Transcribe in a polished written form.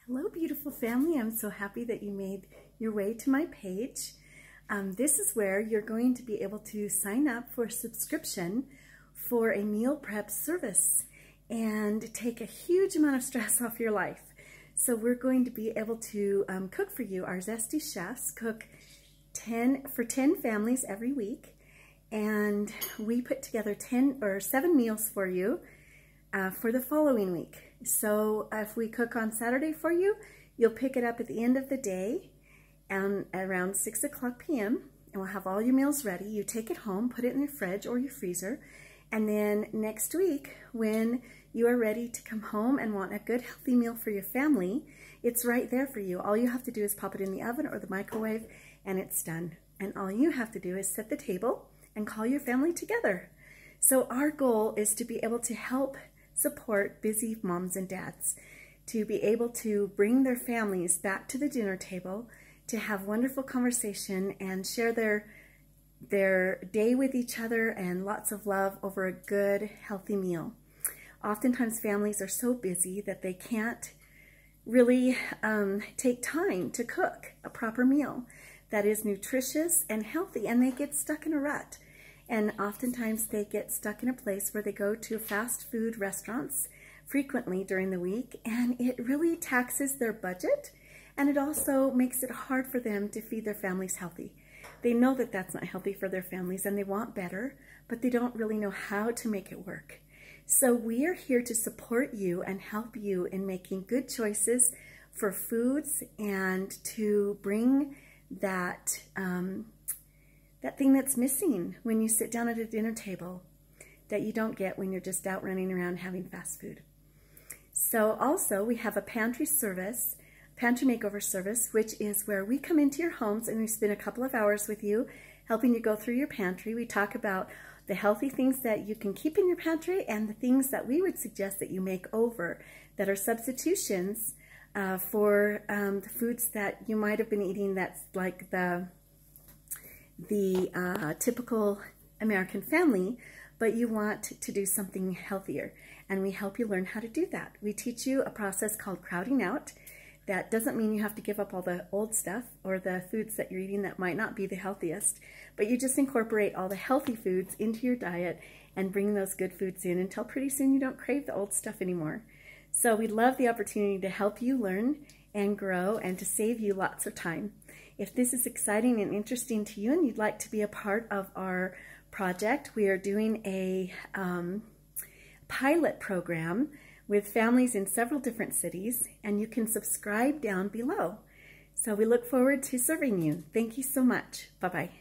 Hello, beautiful family. I'm so happy that you made your way to my page. This is where you're going to be able to sign up for a subscription for a meal prep service and take a huge amount of stress off your life. So we're going to be able to cook for you. Our Zesty Chefs cook for 10 families every week, and we put together 7 meals for you for the following week. So if we cook on Saturday for you, you'll pick it up at the end of the day and around 6 o'clock p.m. and we'll have all your meals ready. You take it home, put it in your fridge or your freezer, and then next week when you are ready to come home and want a good healthy meal for your family, it's right there for you. All you have to do is pop it in the oven or the microwave and it's done. And all you have to do is set the table and call your family together. So our goal is to be able to help support busy moms and dads, to be able to bring their families back to the dinner table, to have wonderful conversation and share their day with each other and lots of love over a good, healthy meal. Oftentimes families are so busy that they can't really take time to cook a proper meal that is nutritious and healthy, and they get stuck in a rut. And oftentimes they get stuck in a place where they go to fast food restaurants frequently during the week, and it really taxes their budget, and it also makes it hard for them to feed their families healthy. They know that that's not healthy for their families and they want better, but they don't really know how to make it work. So we are here to support you and help you in making good choices for foods and to bring that thing that's missing when you sit down at a dinner table that you don't get when you're just out running around having fast food. So also we have a pantry makeover service, which is where we come into your homes and we spend a couple of hours with you, helping you go through your pantry. We talk about the healthy things that you can keep in your pantry and the things that we would suggest that you make over that are substitutions for the foods that you might have been eating that's like the typical American family, but you want to do something healthier, and we help you learn how to do that. We teach you a process called crowding out. That doesn't mean you have to give up all the old stuff or the foods that you're eating that might not be the healthiest, but you just incorporate all the healthy foods into your diet and bring those good foods in until pretty soon you don't crave the old stuff anymore. So we love the opportunity to help you learn and grow and to save you lots of time. If this is exciting and interesting to you and you'd like to be a part of our project, we are doing a pilot program with families in several different cities, and you can subscribe down below. So we look forward to serving you. Thank you so much. Bye-bye.